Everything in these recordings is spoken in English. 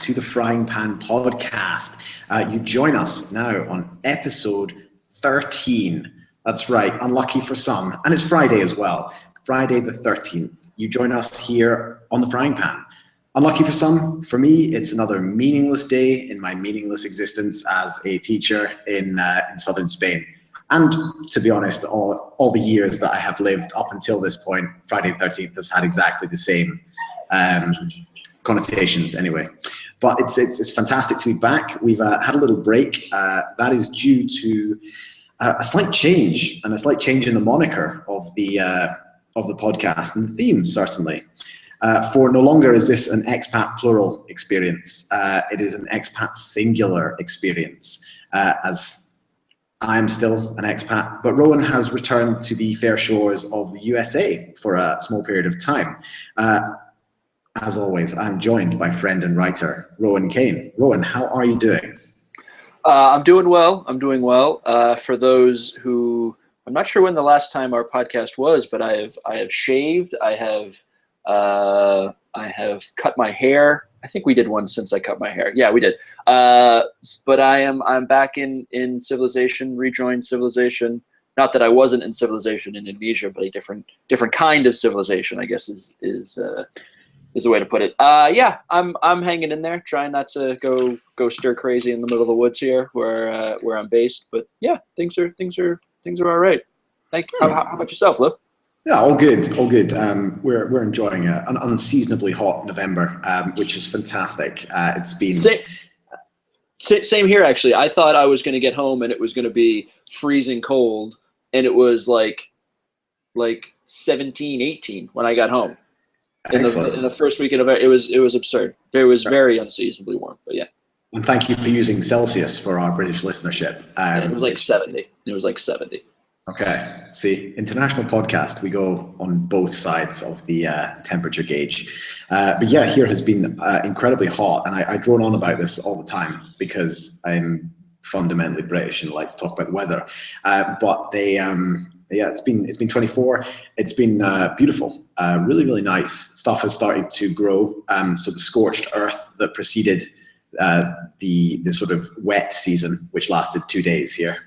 to the Frying Pan podcast. You join us now on episode 13. That's right, unlucky for some, and it's Friday as well. Friday the 13th. You join us here on the Frying Pan. Unlucky for some, for me, it's another meaningless day in my meaningless existence as a teacher in southern Spain. And to be honest, all the years that I have lived up until this point, Friday the 13th has had exactly the same connotations anyway. But it's fantastic to be back. We've had a little break. That is due to a slight change in the moniker of the podcast and the theme, certainly. For no longer is this an expat plural experience. It is an expat singular experience, as I'm still an expat, but Rowan has returned to the fair shores of the USA for a small period of time. As always, I'm joined by friend and writer, Rowan Kane. Rowan, how are you doing? I'm doing well. For those who, I'm not sure when the last time our podcast was, but I have shaved. I have cut my hair. I think we did one since I cut my hair. Yeah, we did. But I'm back in civilization, rejoined civilization. Not that I wasn't in civilization in Indonesia, but a different kind of civilization, I guess is the way to put it. Yeah, I'm hanging in there, trying not to go stir crazy in the middle of the woods here where I'm based. But yeah, things are all right. Thank you. How about yourself, Lou? Yeah, all good. We're enjoying an unseasonably hot November, which is fantastic. It's been same here actually. I thought I was going to get home and it was going to be freezing cold, and it was like 17, 18 when I got home. In the first weekend of it was absurd. It was very unseasonably warm, but yeah. And thank you for using Celsius for our British listenership. It was like 70. Okay. See, international podcast, we go on both sides of the temperature gauge. But yeah, here has been incredibly hot, and I drone on about this all the time because I'm fundamentally British and like to talk about the weather. It's been 24. It's been beautiful, really, really nice. Stuff has started to grow. So the scorched earth that preceded the sort of wet season, which lasted 2 days here,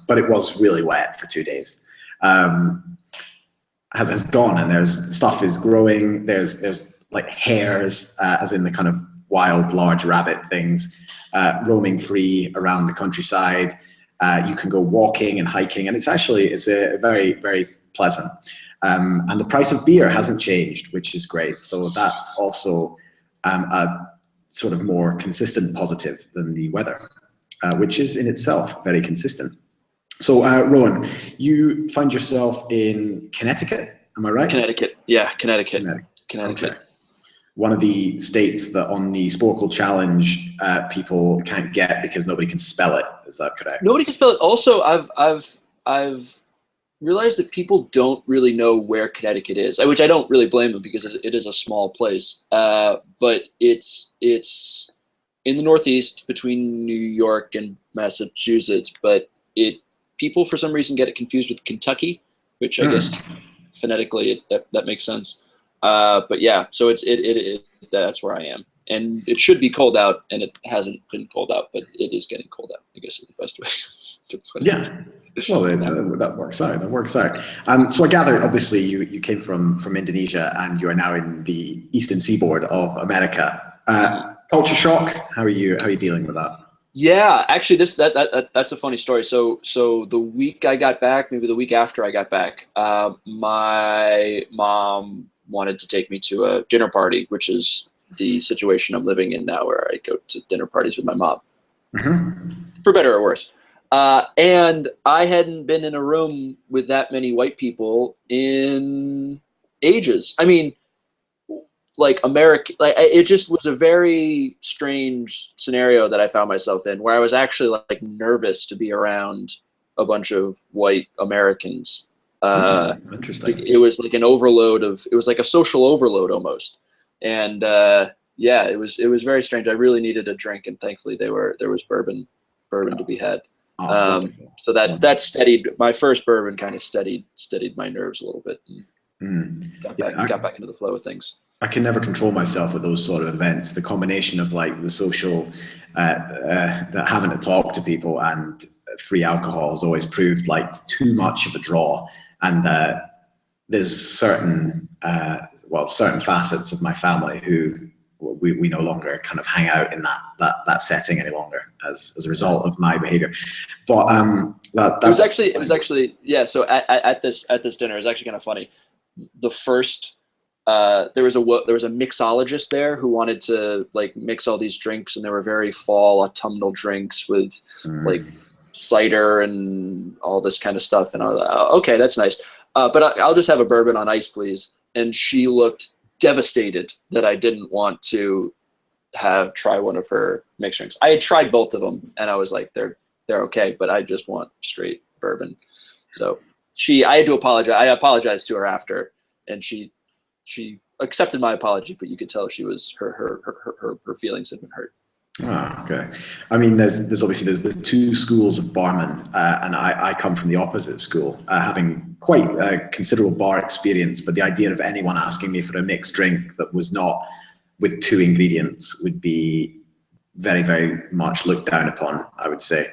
but it was really wet for 2 days, has gone, and there's stuff is growing. There's like hares, as in the kind of wild large rabbit things, roaming free around the countryside. You can go walking and hiking, and it's a very, very pleasant. And the price of beer hasn't changed, which is great. So that's also a sort of more consistent positive than the weather, which is in itself very consistent. So Rowan, you find yourself in Connecticut, am I right? Connecticut, yeah, Connecticut. Okay. One of the states that on the Sporkle Challenge people can't get because nobody can spell it. Is that correct? Nobody can spell it. Also, I've realized that people don't really know where Connecticut is, which I don't really blame them because it is a small place. But it's in the Northeast between New York and Massachusetts. But people for some reason get it confused with Kentucky, which I guess phonetically that makes sense. But yeah, so that's where I am, and it should be cold out, and it hasn't been cold out, but it is getting cold out, I guess is the best way to put it. Yeah. Well, that works out. So I gather, obviously, you came from Indonesia, and you are now in the eastern seaboard of America. Culture shock. How are you dealing with that? Yeah, actually, that's a funny story. So the week I got back, maybe the week after I got back, my mom wanted to take me to a dinner party, which is the situation I'm living in now, where I go to dinner parties with my mom, for better or worse. And I hadn't been in a room with that many white people in ages. I mean, like it just was a very strange scenario that I found myself in, where I was actually like nervous to be around a bunch of white Americans. Interesting. It was like it was like a social overload almost. And yeah, it was very strange. I really needed a drink, and thankfully there was bourbon to be had. So that steadied my first bourbon, kind of steadied my nerves a little bit, and got back into the flow of things. I can never control myself at those sort of events. The combination of like the social, that having to talk to people and free alcohol has always proved like too much of a draw. And there's certain, certain facets of my family who we no longer kind of hang out in that setting any longer as a result of my behavior. But it was actually yeah. So at this dinner, it was actually kind of funny. The first there was a mixologist there who wanted to like mix all these drinks, and they were very fall autumnal drinks with like cider and all this kind of stuff. And I was like, oh, okay, that's nice. But I'll just have a bourbon on ice, please. And she looked devastated that I didn't want to try one of her mixed drinks. I had tried both of them, and I was like, they're okay, but I just want straight bourbon. So I had to apologize. I apologized to her after, and she accepted my apology, but you could tell she was her feelings had been hurt. Ah, okay. I mean, there's the two schools of barman, and I come from the opposite school, having quite a considerable bar experience. But the idea of anyone asking me for a mixed drink that was not with two ingredients would be very, very much looked down upon, I would say.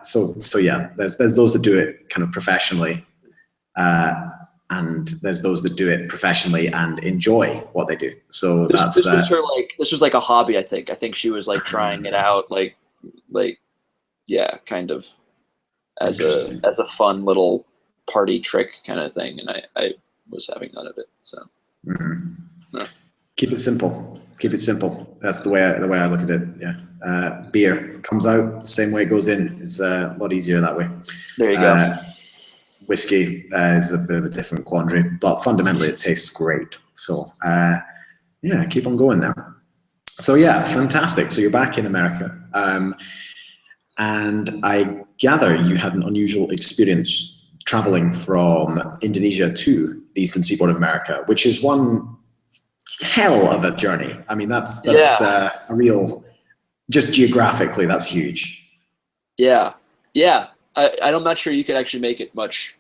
So yeah, there's those that do it kind of professionally, and there's those that do it professionally and enjoy what they do. So this was her this was like a hobby. I think she was like trying it out, like yeah, kind of as a fun little party trick kind of thing. And I was having none of it. So keep it simple. Keep it simple. That's the way I look at it. Yeah, beer comes out same way it goes in. It's a lot easier that way. There you go. Whiskey is a bit of a different quandary, but fundamentally it tastes great. So yeah, keep on going now. So yeah, fantastic. So you're back in America, and I gather you had an unusual experience traveling from Indonesia to the eastern seaboard of America, which is one hell of a journey. I mean, that's a real, just geographically, that's huge. Yeah. I'm not sure you could actually make it much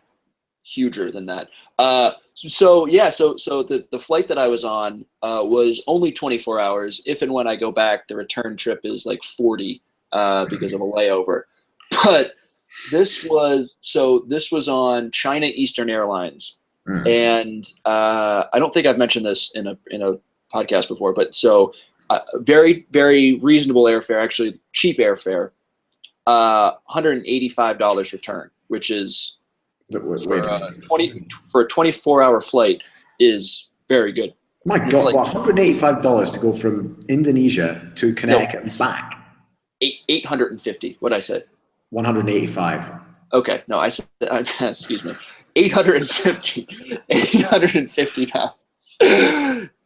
huger than that. So the flight that I was on was only 24 hours. If and when I go back, the return trip is like 40 because of a layover. But this was on China Eastern Airlines, and I don't think I've mentioned this in a podcast before. But so very, very reasonable airfare, actually cheap airfare. $185 return, which is for a 24-hour flight is very good. My God, like, $185 to go from Indonesia to Connecticut and back. 850. What I said? 185. Okay, no, I said. Excuse me. $850.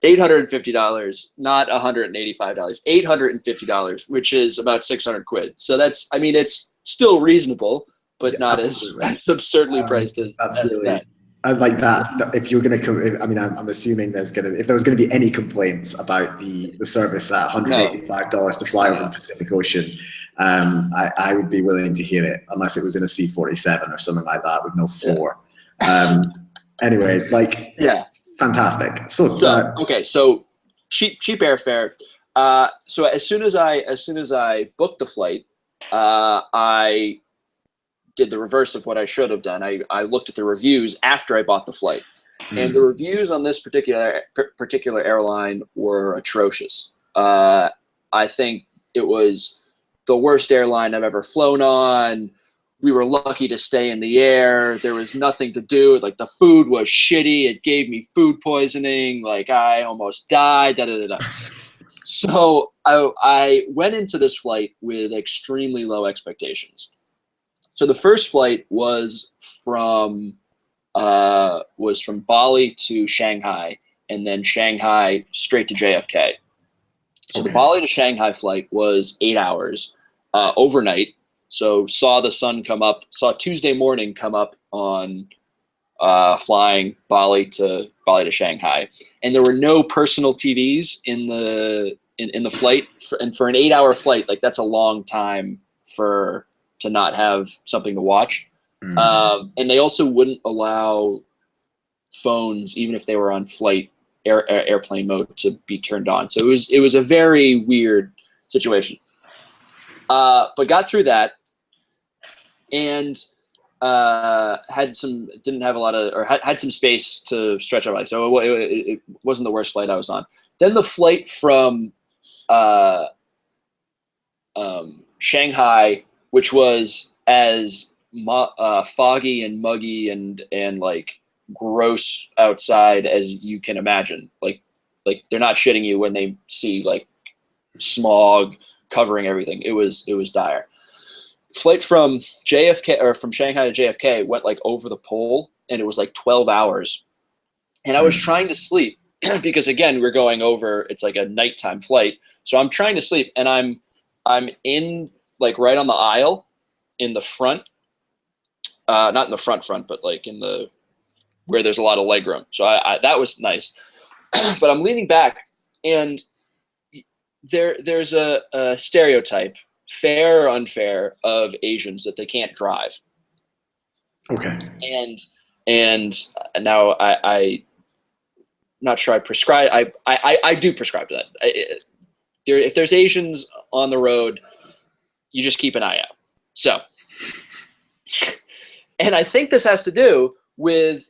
$850, not $185. $850, which is about 600 quid. So it's still reasonable, but not as absurdly priced as that. I like that. If you're going to come, I'm assuming if there was going to be any complaints about the service at $185 to fly over the Pacific Ocean, I would be willing to hear it, unless it was in a C-47 or something like that with no floor. Anyway, fantastic. So cheap airfare. So as soon as I booked the flight, I did the reverse of what I should have done. I looked at the reviews after I bought the flight, and the reviews on this particular airline were atrocious. I think it was the worst airline I've ever flown on. We were lucky to stay in the air. There was nothing to do. Like, the food was shitty. It gave me food poisoning. Like, I almost died. So I went into this flight with extremely low expectations. So the first flight was from Bali to Shanghai, and then Shanghai straight to JFK. So the Bali to Shanghai flight was 8 hours overnight. So saw the sun come up, saw Tuesday morning come up on flying Bali to Shanghai, and there were no personal TVs in the flight. And for an 8 hour flight, like, that's a long time to not have something to watch. And they also wouldn't allow phones, even if they were on flight, airplane mode to be turned on. So it was a very weird situation. But got through that, and had some space to stretch out. So it wasn't the worst flight I was on. Then the flight from Shanghai, which was as foggy and muggy and like gross outside as you can imagine. Like they're not shitting you when they see like smog covering everything. It was dire. Flight from JFK, or from Shanghai to JFK, went like over the pole, and it was like 12 hours. And I was trying to sleep because, again, we're going over, it's like a nighttime flight. So I'm trying to sleep, and I'm in like right on the aisle in the front, not in the front, but like in the, where there's a lot of leg room. So that was nice. But I'm leaning back, and there's a stereotype, fair or unfair, of Asians that they can't drive. Okay. And now I'm not sure I prescribe. I do prescribe to that. If there's Asians on the road, you just keep an eye out. So, and I think this has to do with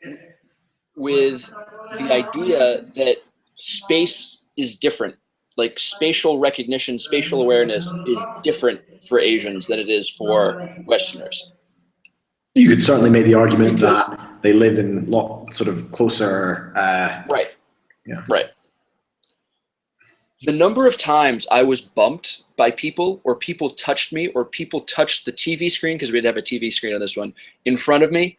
the idea that space is different. Like spatial recognition, spatial awareness is different for Asians than it is for Westerners. You could certainly make the argument that they live in sort of closer. Right. Yeah. Right. The number of times I was bumped by people, or people touched me, or people touched the TV screen, because we'd have a TV screen on this one, in front of me,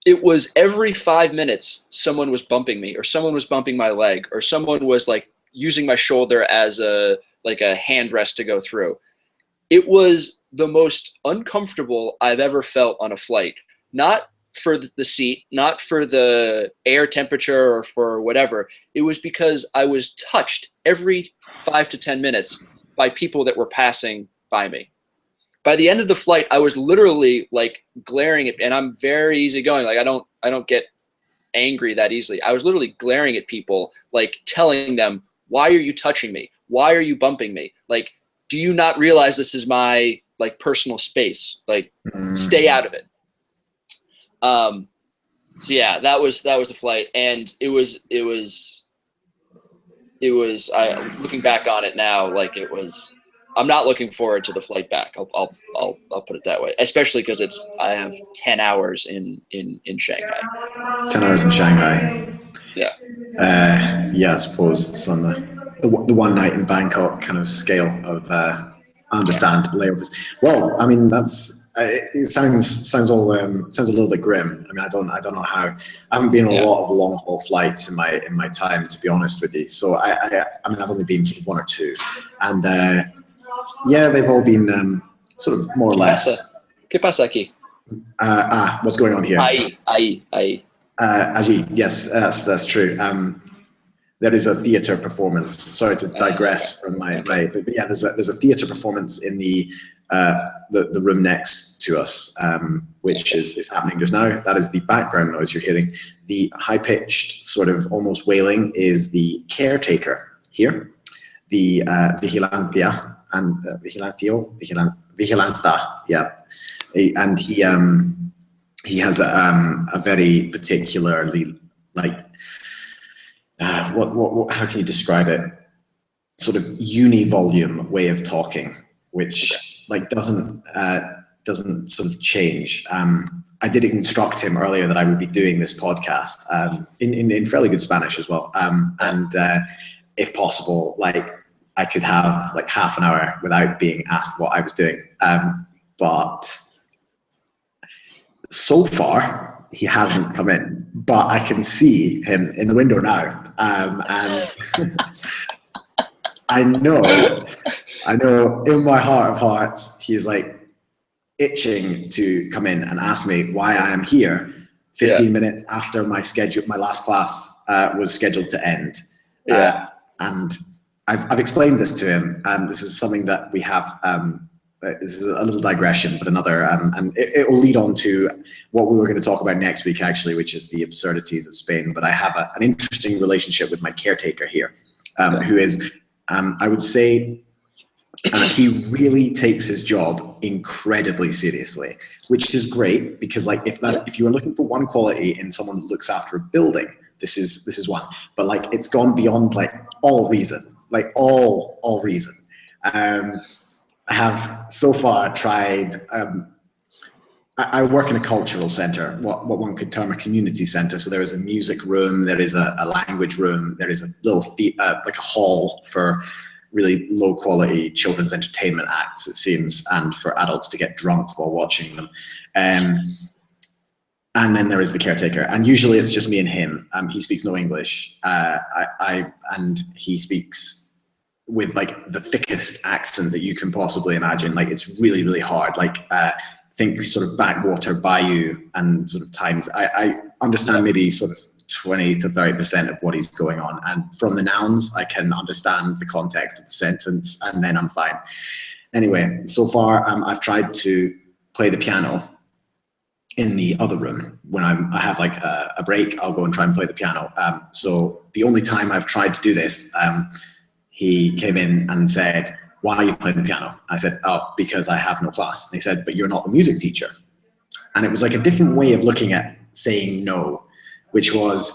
it was every 5 minutes someone was bumping me, or someone was bumping my leg, or someone was like using my shoulder as a handrest to go through. It was the most uncomfortable I've ever felt on a flight. Not for the seat, not for the air temperature or for whatever. It was because I was touched every 5 to 10 minutes by people that were passing by me. By the end of the flight, I was literally like glaring at, and I'm very easygoing. Like I don't get angry that easily. I was literally glaring at people, like telling them, why are you touching me? Why are you bumping me? Like, do you not realize this is my like personal space? Like, stay out of it. So yeah, that was a flight, and it was looking back on it now, like it was. I'm not looking forward to the flight back. I'll put it that way, especially because I have 10 hours in Shanghai. 10 hours in Shanghai. Yeah. Yeah, I suppose it's on the one night in Bangkok kind of scale of understand layovers. Well, I mean it sounds a little bit grim. I mean, I don't know how. I haven't been on a lot of long haul flights in my time, to be honest with you. So I mean, I've only been sort of one or two, and yeah, they've all been sort of more or less. ¿Qué pasa aquí? What's going on here? Ahí. Aji, yes, that's true. There is a theatre performance. Sorry to digress from my but yeah, there's a theatre performance in the room next to us, which is happening just now. That is the background noise you're hearing. The high-pitched sort of almost wailing is the caretaker here, the vigilancia and vigilanta, yeah, and he has a very particularly like what how can you describe it? Sort of univolume way of talking, which like doesn't sort of change. I did instruct him earlier that I would be doing this podcast in fairly good Spanish as well, and if possible, like I could have like half an hour without being asked what I was doing, but so far he hasn't come in, but I can see him in the window now, and I know in my heart of hearts he's like itching to come in and ask me why I am here 15 minutes after my last class was scheduled to end. And I've explained this to him, and this is something that we have this is a little digression, but another, and it will lead on to what we were going to talk about next week, actually, which is the absurdities of Spain. But I have an interesting relationship with my caretaker here, who is, I would say, he really takes his job incredibly seriously, which is great because, like, if you were looking for one quality in someone that looks after a building, this is one. But like, it's gone beyond like all reason, like all reason. I have so far tried. I work in a cultural center, what one could term a community center. So there is a music room, there is a language room, there is a little like a hall for really low quality children's entertainment acts, it seems, and for adults to get drunk while watching them. And then there is the caretaker, and usually it's just me and him. He speaks no English, and he speaks with like the thickest accent that you can possibly imagine. Like, it's really, really hard. Like, think sort of backwater bayou and sort of times. I understand maybe sort of 20 to 30% of what he's going on, and from the nouns I can understand the context of the sentence, and then I'm fine. Anyway, so far I've tried to play the piano in the other room. When I have like a break, I'll go and try and play the piano. So the only time I've tried to do this, he came in and said, "Why are you playing the piano?" I said, "Oh, because I have no class." And he said, "But you're not the music teacher." And it was like a different way of looking at saying no, which was,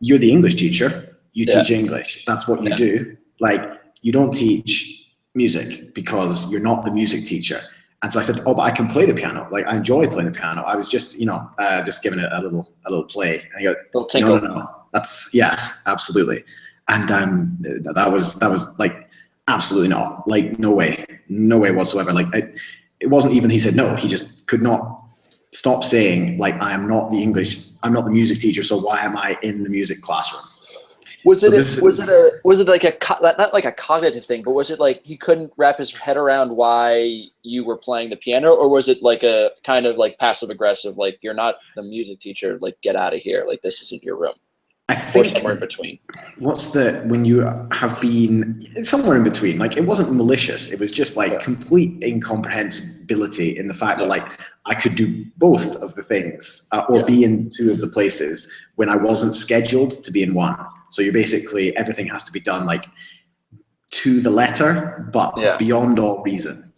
you're the English teacher, you teach English, that's what you do. Like, you don't teach music because you're not the music teacher. And so I said, "Oh, but I can play the piano. Like, I enjoy playing the piano. I was just, just giving it a little play." And he goes, "No, that's, yeah, absolutely." And that was like, absolutely not. Like, no way whatsoever. Like, it wasn't even he said no. He just could not stop saying, like, I'm not the music teacher, so why am I in the music classroom? Was it like not like a cognitive thing, but was it like he couldn't wrap his head around why you were playing the piano, or was it like a kind of like passive aggressive, like, you're not the music teacher, like, get out of here, like, this isn't your room? I think, or somewhere in between. When you have been somewhere in between, like, it wasn't malicious, it was just like complete incomprehensibility in the fact that, like, I could do both of the things, or be in two of the places when I wasn't scheduled to be in one. So you basically, everything has to be done like to the letter, but beyond all reason.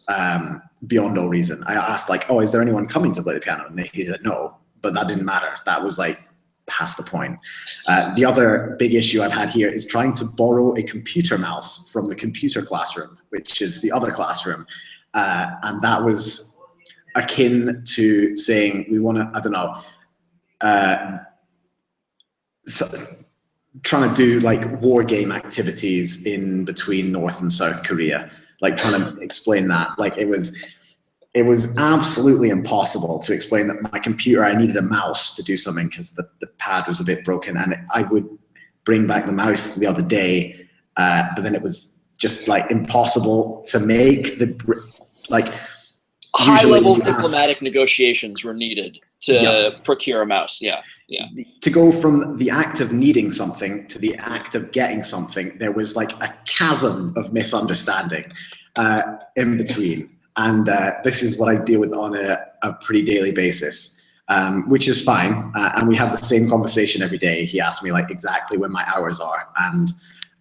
Beyond all reason. I asked, like, "Oh, is there anyone coming to play the piano?" And he said no, but that didn't matter. That was like past the point. The other big issue I've had here is trying to borrow a computer mouse from the computer classroom, which is the other classroom. And that was akin to saying, we want to, I don't know, trying to do like war game activities in between North and South Korea, like trying to explain that. Like, it was absolutely impossible to explain that my computer, I needed a mouse to do something because the pad was a bit broken, and I would bring back the mouse the other day, but then it was just like impossible to make like high-level diplomatic negotiations were needed to procure a mouse. To go from the act of needing something to the act of getting something, there was like a chasm of misunderstanding in between. And this is what I deal with on a pretty daily basis, which is fine. And we have the same conversation every day. He asks me like exactly when my hours are, and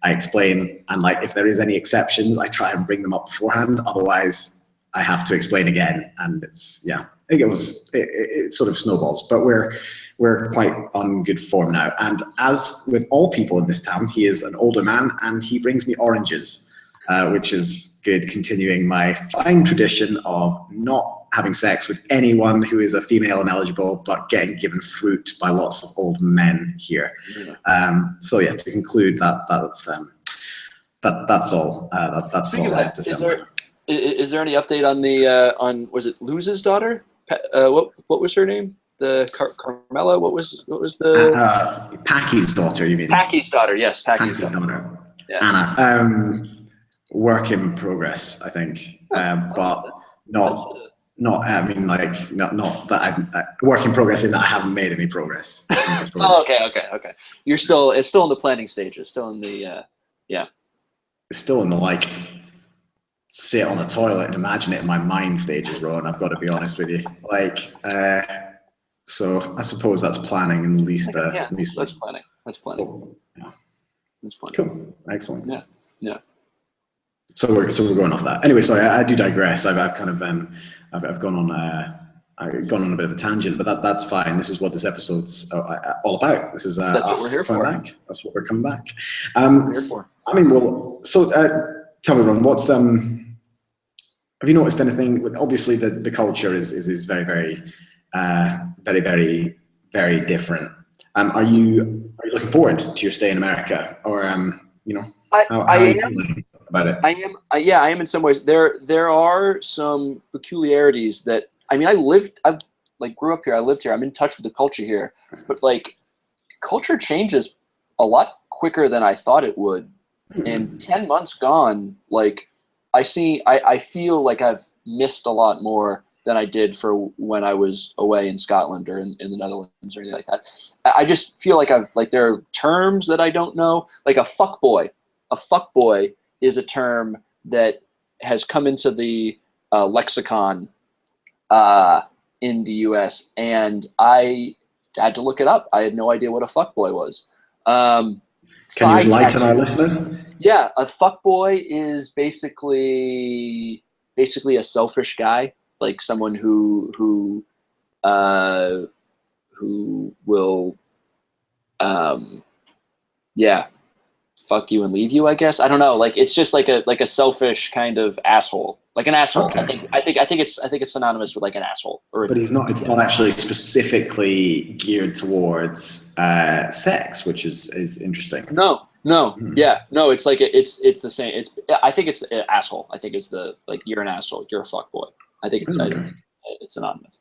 I explain. And like, if there is any exceptions, I try and bring them up beforehand. Otherwise, I have to explain again. And it's, I think it sort of snowballs. But we're quite on good form now. And as with all people in this town, he is an older man, and he brings me oranges. Which is good, continuing my fine tradition of not having sex with anyone who is a female and eligible, but getting given fruit by lots of old men here. So yeah, to conclude, that's all. That's all I have to say. Is there any update on the was it Luz's daughter? What was her name? The Carmela. What was the Packy's daughter? You mean Packy's daughter? Yes, Packy's daughter. Yeah. Anna. Work in progress, I think, but not. I mean, like, not that I've work in progress in that I haven't made any progress. Oh, okay. It's still in the planning stages. Still in the It's still in the like sit on a toilet and imagine it in my mind stages, Rowan. I've got to be honest with you. Like, so I suppose that's planning in the least. Yeah, least that's planning. That's planning. Oh, yeah. That's planning. Cool. Excellent. Yeah. Yeah. So we're going off that. Anyway, sorry, I do digress. I've kind of I've gone on a bit of a tangent, but that's fine. This is what this episode's all about. This is that's us what we're here coming for. back. That's what we're coming back. We're here for. I mean, well, so tell me, Ron, what's have you noticed anything? Obviously, the culture is very, very, very, very, very different. Are you looking forward to your stay in America, or you know, how are you feeling about it? I am. I am in some ways. There are some peculiarities that, I mean, I've like grew up here. I lived here. I'm in touch with the culture here, but like culture changes a lot quicker than I thought it would. In 10 months gone, like I feel like I've missed a lot more than I did for when I was away in Scotland or in the Netherlands or anything like that. I just feel like there are terms that I don't know, like a fuckboy. A fuckboy is a term that has come into the lexicon in the US, and I had to look it up. I had no idea what a fuckboy was. Can you enlighten our listeners? Yeah, a fuckboy is basically a selfish guy, like someone who will fuck you and leave you, I guess. I don't know. Like it's just like a selfish kind of asshole. Like an asshole. Okay. I think it's synonymous with like an asshole. But it's not actually specifically geared towards sex, which is interesting. No. Yeah. No, it's like it's the same. I think it's an asshole. I think it's like you're an asshole. You're a fuckboy. I think it's it's synonymous.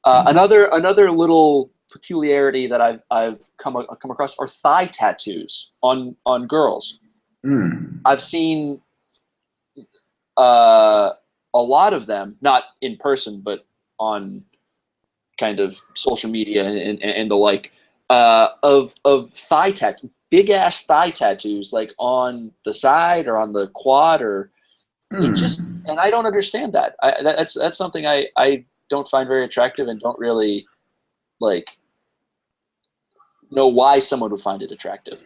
Another little peculiarity that I've come across are thigh tattoos on girls. I've seen a lot of them, not in person, but on kind of social media and the like, of thigh tattoos, big ass thigh tattoos, like on the side or on the quad, or it just, and I don't understand that. That's something I don't find very attractive and don't really like know why someone would find it attractive.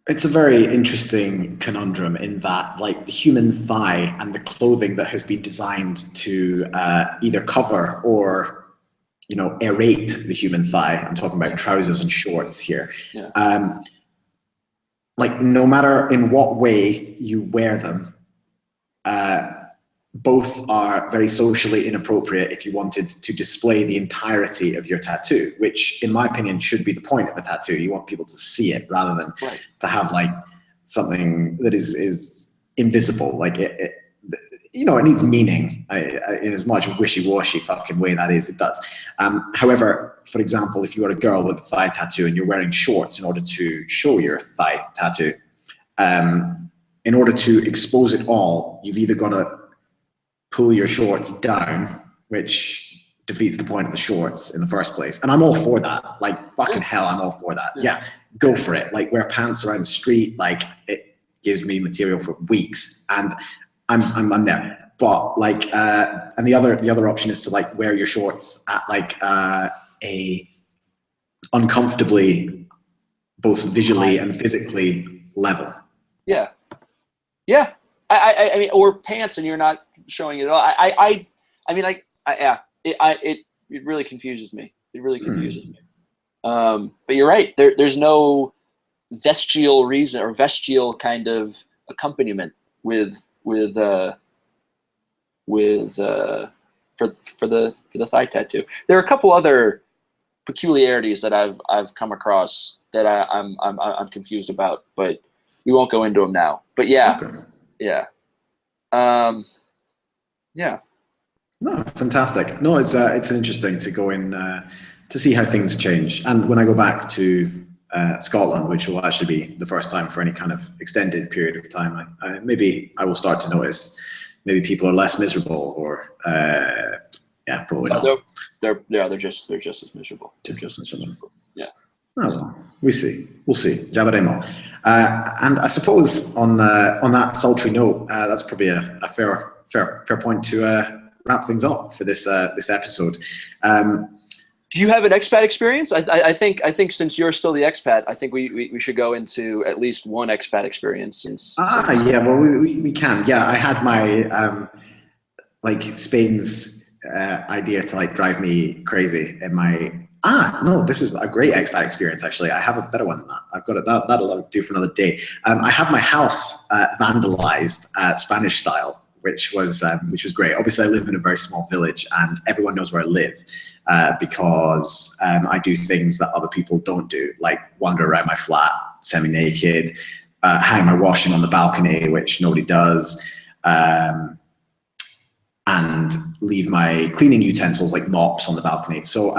It's a very interesting conundrum in that, like, the human thigh and the clothing that has been designed to either cover or, you know, aerate the human thigh. I'm talking about trousers and shorts here. Yeah. Like, no matter in what way you wear them, both are very socially inappropriate if you wanted to display the entirety of your tattoo, which in my opinion should be the point of a tattoo. You want people to see it rather than to have like something that is invisible. Like it you know, it needs meaning in as much wishy-washy fucking way that is, it does. However, for example, if you are a girl with a thigh tattoo and you're wearing shorts in order to show your thigh tattoo, in order to expose it all, you've either got to pull your shorts down, which defeats the point of the shorts in the first place. And I'm all for that. Like, fucking hell, I'm all for that. Yeah, go for it. Like, wear pants around the street. Like, it gives me material for weeks, and I'm there. But like, and the other option is to like wear your shorts at like a uncomfortably, both visually and physically level. Yeah. I mean, or pants and you're not showing it at all. I mean, like, it really confuses me. It really confuses me. But you're right. There's no vestigial reason or vestigial kind of accompaniment for the thigh tattoo. There are a couple other peculiarities that I've come across that I'm confused about, but we won't go into them now. But yeah. Okay. Yeah. Yeah. No, fantastic. No, it's interesting to go in to see how things change. And when I go back to Scotland, which will actually be the first time for any kind of extended period of time, maybe I will start to notice maybe people are less miserable, or yeah, probably not. They're just as miserable. Just as miserable. Yeah. Oh, well, we'll see. And I suppose on that sultry note, that's probably a fair fair point to wrap things up for this episode. Do you have an expat experience? I think since you're still the expat, I think we should go into at least one expat experience. Yeah, well, we can. Yeah, I had my like Spain's idea to like drive me crazy in my. No, this is a great expat experience. Actually, I have a better one than that. I've got it. That'll do for another day. I had my house vandalized Spanish style, which was great. Obviously, I live in a very small village, and everyone knows where I live because I do things that other people don't do, like wander around my flat semi-naked, hang my washing on the balcony, which nobody does, and leave my cleaning utensils like mops on the balcony. So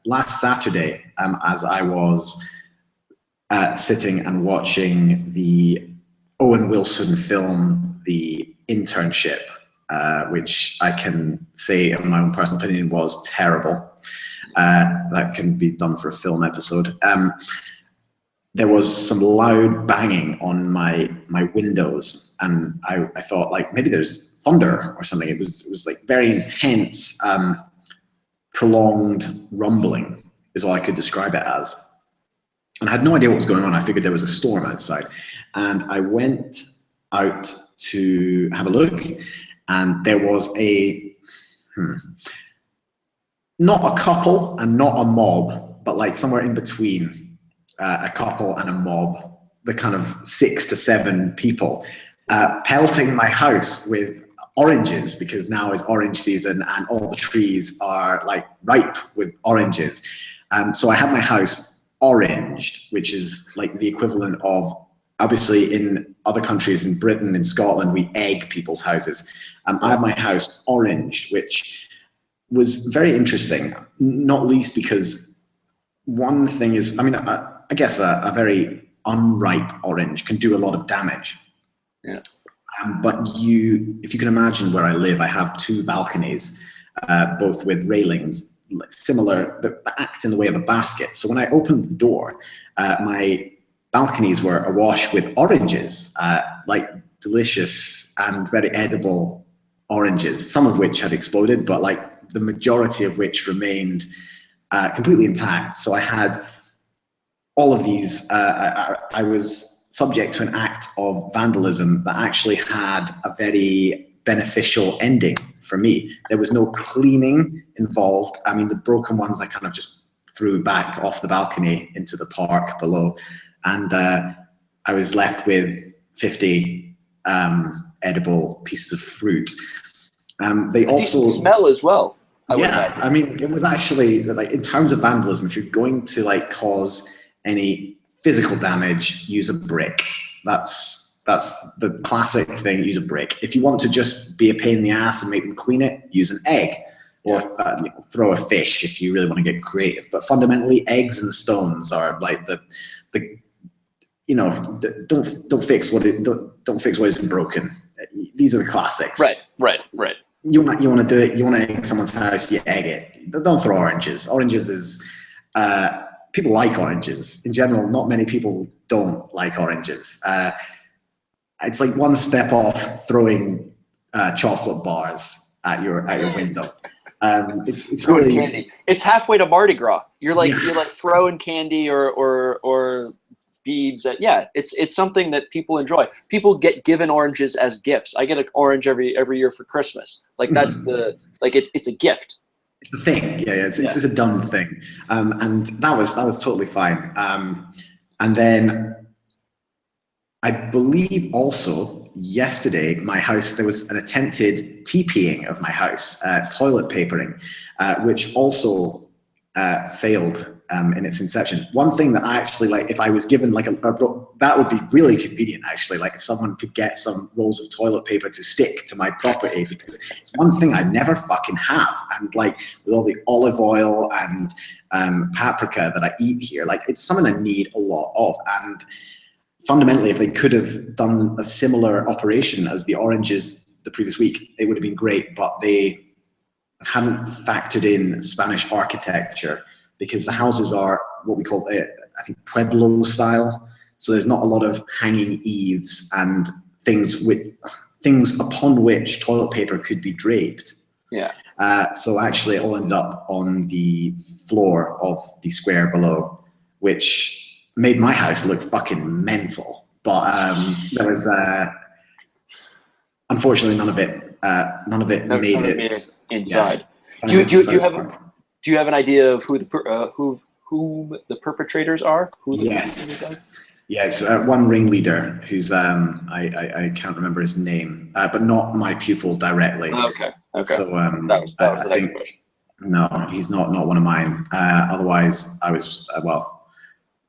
last Saturday, as I was sitting and watching the Owen Wilson film, The Internship, which I can say in my own personal opinion was terrible. That can be done for a film episode. There was some loud banging on my windows, and I thought like maybe there's thunder or something. It was like very intense, prolonged rumbling is all I could describe it as. And I had no idea what was going on. I figured there was a storm outside, and I went out to have a look, and there was not a couple and not a mob, but like somewhere in between a couple and a mob, the kind of 6 to 7 people pelting my house with oranges, because now is orange season and all the trees are like ripe with oranges. So I had my house oranged, which is like the equivalent of, obviously in other countries, in Britain, in Scotland, we egg people's houses. I had my house oranged, which was very interesting, not least because one thing is, I mean, I guess a very unripe orange can do a lot of damage. Yeah. But if you can imagine where I live, I have 2 balconies, both with railings, similar, that act in the way of a basket. So when I opened the door, my balconies were awash with oranges, like delicious and very edible oranges, some of which had exploded, but like the majority of which remained completely intact. So I had all of these. I was subject to an act of vandalism that actually had a very beneficial ending for me. There was no cleaning involved. I mean, the broken ones I kind of just threw back off the balcony into the park below, and I was left with 50 edible pieces of fruit. They also smell as well. I mean, it was actually like, in terms of vandalism, if you're going to like cause any physical damage, use a brick. That's the classic thing. Use a brick. If you want to just be a pain in the ass and make them clean it, use an egg, or throw a fish if you really want to get creative. But fundamentally, eggs and stones are like the don't fix what isn't broken. These are the classics. Right. You want to do it. You want to egg someone's house. You egg it. Don't throw oranges. Oranges is. People like oranges in general. Not many people don't like oranges. It's like one step off throwing chocolate bars at your window. It's really candy. It's halfway to Mardi Gras. You're like throwing candy or beads. It's something that people enjoy. People get given oranges as gifts. I get an orange every year for Christmas. Like that's it's a gift. It's a thing, it's a done thing, and that was totally fine. And then I believe also yesterday, my house, there was an attempted TPing of my house, toilet papering, which also failed in its inception. One thing that I actually like, if I was given like that would be really convenient actually, like if someone could get some rolls of toilet paper to stick to my property, because it's one thing I never fucking have. And like with all the olive oil and paprika that I eat here, like it's something I need a lot of. And fundamentally, if they could have done a similar operation as the oranges the previous week, it would have been great, but they hadn't factored in Spanish architecture, because the houses are what we call, I think, Pueblo style. So there's not a lot of hanging eaves and things with, things upon which toilet paper could be draped. Yeah. So actually, it all ended up on the floor of the square below, which made my house look fucking mental. But there was, unfortunately, none of it made it inside. Yeah, Do you have an idea of who the perpetrators are? Yes. Yes, one ringleader who's I can't remember his name, but not my pupil directly. Okay. So that was I think no, he's not one of mine. Otherwise, I was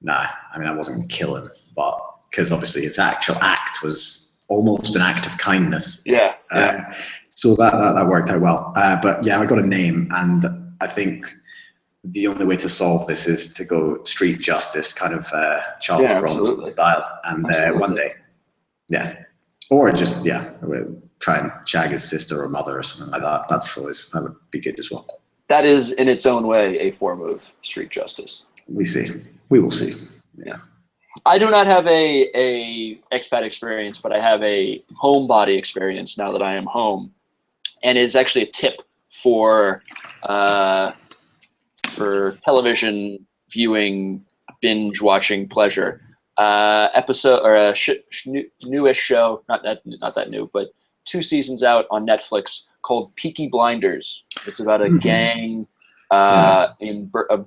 nah. I mean, I wasn't going to kill him, but because obviously his actual act was almost an act of kindness. Yeah. So that worked out well. But yeah, I got a name, and I think the only way to solve this is to go street justice, kind of Charles Bronson style, and one day, or just try and shag his sister or mother or something like that. That would be good as well. That is in its own way a form of street justice. We will see. Yeah. I do not have a expat experience, but I have a homebody experience now that I am home, and it's actually a tip for television viewing, binge watching pleasure. Episode or a newish show, not that new, but 2 seasons out on Netflix called Peaky Blinders. It's about a gang of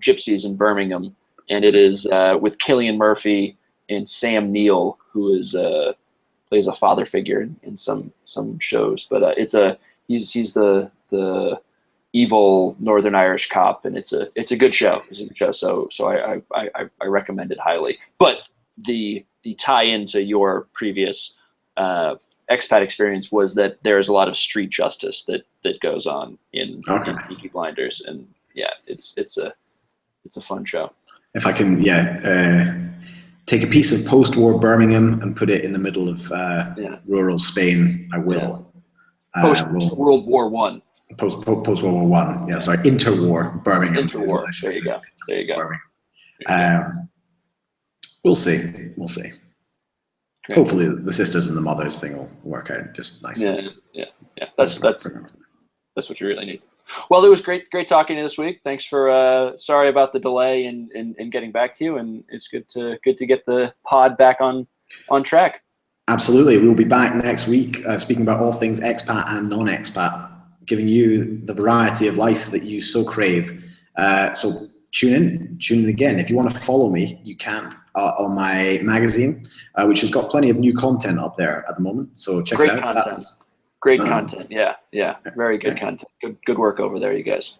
gypsies in Birmingham, and it is with Cillian Murphy and Sam Neill, who is plays a father figure in some shows. But he's the evil Northern Irish cop, and it's a good show. So I recommend it highly. But the tie into your previous expat experience was that there's a lot of street justice that goes on in Peaky Blinders, and it's a fun show. If I can take a piece of post-war Birmingham and put it in the middle of rural Spain, I will. Post World War One. Post World War One. Yeah, sorry, interwar Birmingham. Interwar. There you go. We'll see. Great. Hopefully, the sisters and the mothers thing will work out just nice. Yeah. That's what you really need. Well, it was great talking to you this week. Thanks for sorry about the delay in getting back to you, and it's good to get the pod back on track. Absolutely, we'll be back next week speaking about all things expat and non-expat, giving you the variety of life that you so crave. So tune in again. If you want to follow me, you can on my magazine, which has got plenty of new content up there at the moment. So check it out. Great content. Yeah. Very good content. Good work over there, you guys.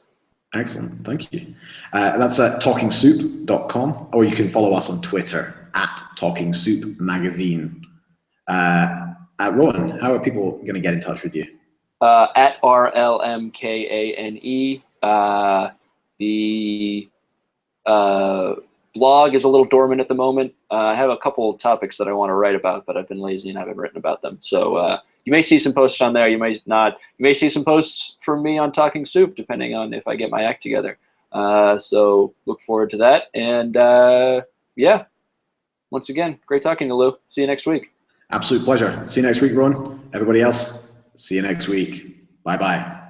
Excellent. Thank you. That's at talkingsoup.com, or you can follow us on Twitter at Talking Soup Magazine. Rowan, how are people going to get in touch with you? At RLMKANE. The blog is a little dormant at the moment. I have a couple of topics that I want to write about, but I've been lazy and haven't written about them. So you may see some posts on there. You may not. You may see some posts from me on Talking Soup, depending on if I get my act together. So look forward to that. And once again, great talking to Lou. See you next week. Absolute pleasure. See you next week, Ron. Everybody else, see you next week. Bye-bye.